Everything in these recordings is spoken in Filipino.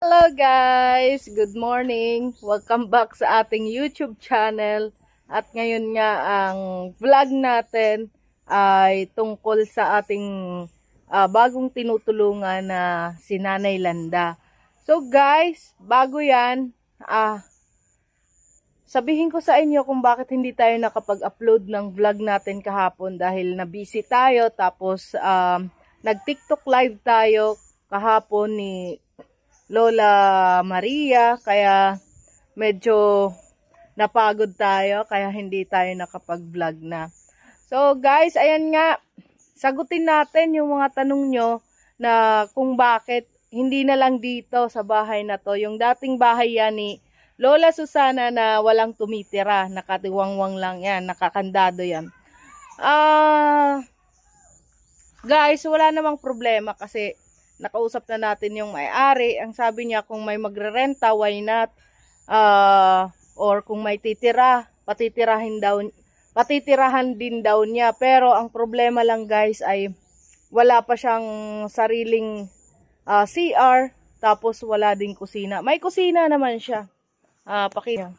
Hello guys! Good morning! Welcome back sa ating YouTube channel. At ngayon nga ang vlog natin ay tungkol sa ating bagong tinutulungan na si Nanay Landa. So guys, bago yan, sabihin ko sa inyo kung bakit hindi tayo nakapag-upload ng vlog natin kahapon dahil na-busy tayo. Tapos nag-TikTok live tayo kahapon ni Lola Maria, kaya medyo napagod tayo, kaya hindi tayo nakapag-vlog na. So guys, ayan nga, sagutin natin yung mga tanong nyo na kung bakit hindi na lang dito sa bahay na to. Yung dating bahay yan ni Lola Susana na walang tumitira, nakatiwangwang lang yan, nakakandado yan. Guys, wala namang problema kasi nakausap na natin yung may-ari. Ang sabi niya kung may magre-renta, why not? Or kung may titira, patitirahan din daw niya. Pero ang problema lang guys ay wala pa siyang sariling CR, tapos wala ding kusina. May kusina naman siya. Pakita.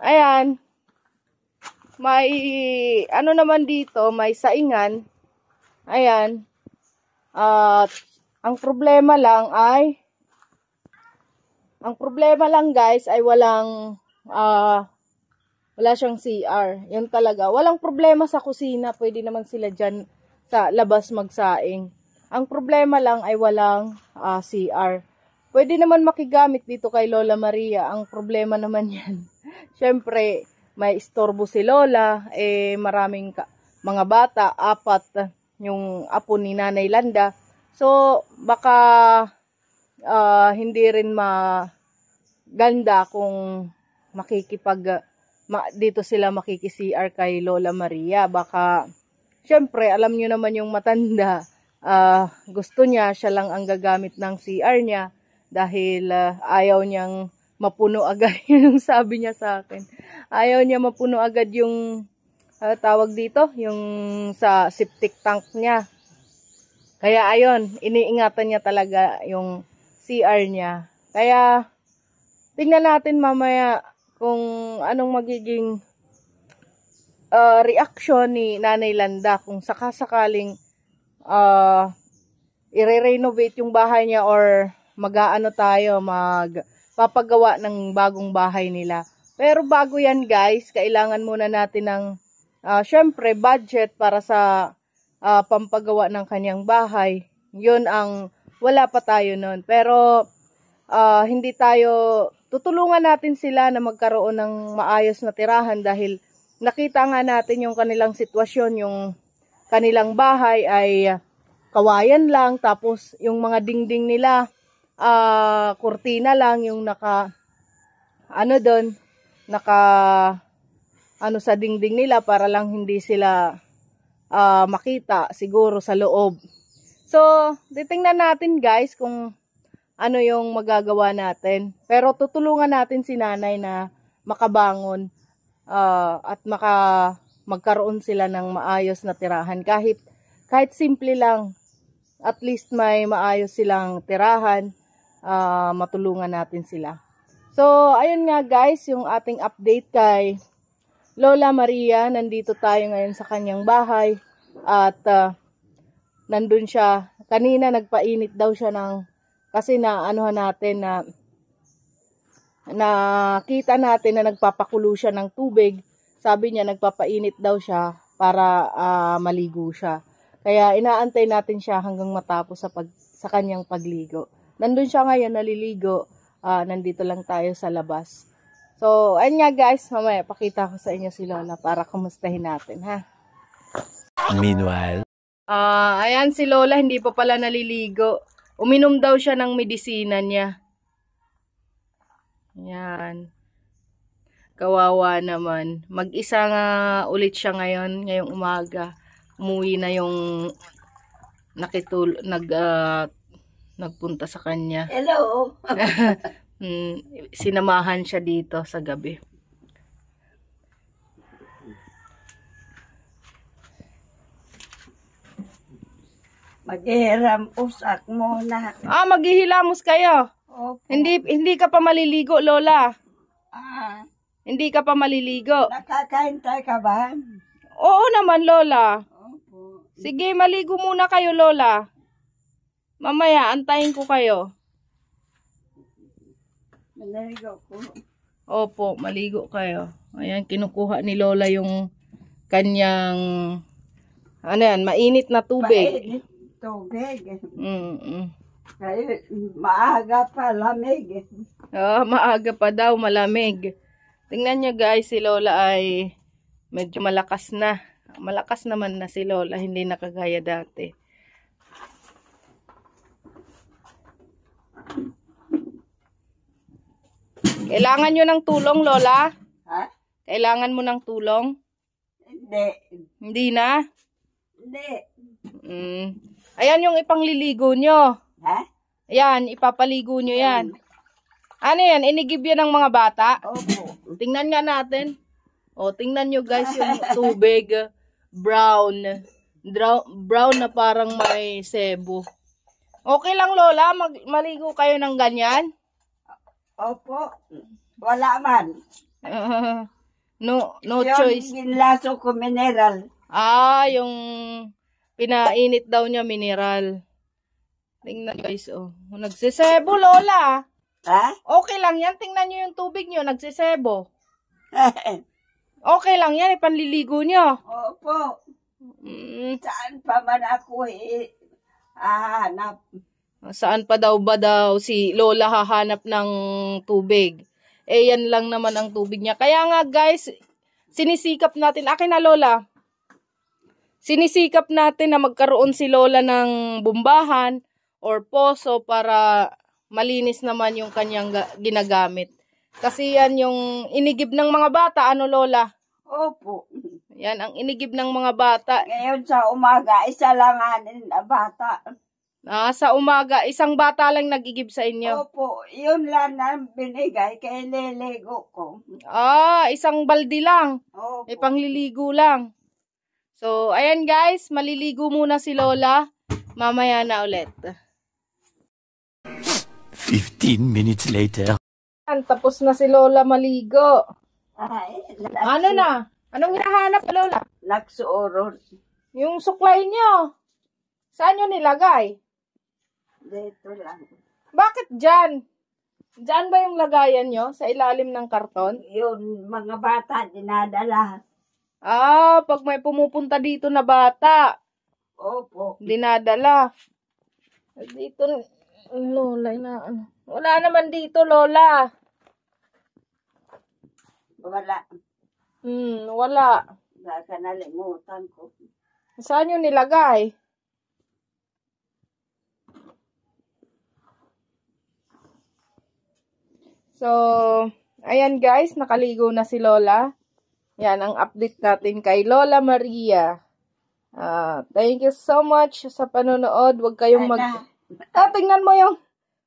Ayan. May ano naman dito, may saingan. Ayan. Ang problema lang guys ay wala siyang CR. Yan talaga. Walang problema sa kusina. Pwede naman sila dyan sa labas magsaing. Ang problema lang ay walang CR. Pwede naman makigamit dito kay Lola Maria. Ang problema naman yan. Syempre, may istorbo si Lola. Maraming mga bata. 4 yung apo ni Nanay Landa. So, baka hindi rin maganda kung dito sila makiki-CR kay Lola Maria. Baka, syempre, alam nyo naman yung matanda, gusto niya, siya lang ang gagamit ng CR niya dahil ayaw niyang mapuno agad. Yun yung sabi niya sa akin. Ayaw niya mapuno agad yung tawag dito, yung sa septic tank niya. Kaya ayun, iniingatan niya talaga yung CR niya. Kaya tingnan natin mamaya kung anong magiging reaction ni Nanay Landa kung sakasakaling i-renovate yung bahay niya or magpapagawa ng bagong bahay nila. Pero bago yan guys, kailangan muna natin ng syempre budget para sa pampagawa ng kanyang bahay. Yun ang wala pa tayo nun. Pero hindi tayo, tutulungan natin sila na magkaroon ng maayos na tirahan dahil nakita nga natin yung kanilang sitwasyon, yung kanilang bahay ay kawayan lang, tapos yung mga dingding nila kurtina lang yung naka sa dingding nila para lang hindi sila makita siguro sa loob. So, titingnan natin guys kung ano yung magagawa natin. Pero tutulungan natin si nanay na makabangon at magkaroon sila ng maayos na tirahan. Kahit simple lang, at least may maayos silang tirahan, matulungan natin sila. So, ayun nga guys, yung ating update kay Lola Maria. Nandito tayo ngayon sa kanyang bahay at nandun siya. Kanina nagpainit daw siya kasi nakita natin na nagpapakulo siya ng tubig. Sabi niya nagpapainit daw siya para maligo siya. Kaya inaantay natin siya hanggang matapos sa kanyang pagligo. Nandun siya ngayon naliligo. Nandito lang tayo sa labas. So, ayun nga guys, mamaya pakita ko sa inyo si Lola para kumustahin natin, ha? Meanwhile, ayan si Lola, hindi pa pala naliligo. Uminom daw siya ng medisina niya. Yan. Kawawa naman. Mag-isa nga ulit siya ngayong umaga. Umuwi na yung nagpunta sa kanya. Hello! Sinamahan siya dito sa gabi. Maghihiram usak muna. Maghihilamos kayo. Opo. Hindi ka pa maliligo, Lola. Ah, Hindi ka pa maliligo. nakakahintay ka ba? Oo naman, Lola. Opo. Sige, maligo muna kayo, Lola. Mamaya, antayin ko kayo. Manaligo ko. Opo, maligo kayo. Ayan, kinukuha ni Lola yung kanyang, ano yan, mainit na tubig. Painit tubig. Mm-mm. Kaya maaga pa lamig. Maaga pa daw, malamig. Tingnan nyo guys, si Lola ay medyo malakas na. Malakas naman na si Lola, hindi na kagaya dati. Kailangan nyo ng tulong, Lola? Ha? Kailangan mo ng tulong? Hindi. Hindi na? Hindi. Ayan yung ipangliligo nyo. Ha? Ayan, ipapaligo nyo yan. Ano yan? Inigib yan ng mga bata? Opo. Tingnan nga natin. O, tingnan nyo guys yung tubig. Brown. Brown na parang may sebo. Okay lang, Lola? Maligo kayo ng ganyan? Opo. Wala man. No Yung choice. ginlaso ko mineral. Yung pinainit daw niya mineral. Tingnan guys, oh. Nagsisebo, Lola. Ha? Okay lang yan. Tingnan nyo yung tubig nyo. Nagsisebo. Okay lang yan. Ipanliligo nyo. Opo. Saan pa man ako hahanap? Saan pa daw ba daw si Lola hahanap ng tubig? Yan lang naman ang tubig niya. Kaya nga guys, sinisikap natin. Akin na, Lola. Sinisikap natin na magkaroon si Lola ng bumbahan or poso para malinis naman yung kanyang ginagamit. Kasi yan yung inigib ng mga bata. Ano, Lola? Opo. Yan ang inigib ng mga bata. Ngayon sa umaga, isa lang na bata. Sa umaga, isang bata lang nagigib sa inyo. Opo, yun lang ang binigay kay liligo ko. Isang baldi lang. Opo. May pangliligo lang. So, ayan guys, maliligo muna si Lola. Mamaya na ulit. 15 minutes later. Tapos na si Lola maligo. Ay, Ano na? Anong hinahanap, Lola? Laksuoron. Yung suklay nyo. Saan nyo nilagay? Dito lang. Bakit dyan? Dyan ba yung lagayan nyo? Sa ilalim ng karton? Yun, mga bata, dinadala. Pag may pumupunta dito na bata, Opo. dinadala. Dito, Lola, wala naman dito, Lola. Wala. Wala. Baka nalimutan ko. Saan yung nilagay? So, ayan guys, nakaligo na si Lola. Yan ang update natin kay Lola Maria. Thank you so much sa panonood. Huwag kayong tingnan mo yung...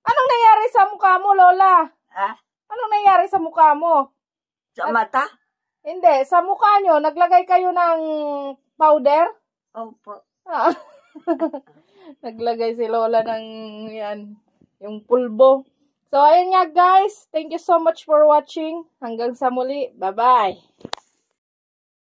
Anong nangyari sa mukha mo, Lola? Ha? Anong nangyari sa mukha mo? Sa mata? Hindi, sa mukha nyo, naglagay kayo ng powder? Opo. Naglagay si Lola ng yan, yung pulbo. So, ayun nga guys. Thank you so much for watching. Hanggang sa muli. Bye-bye.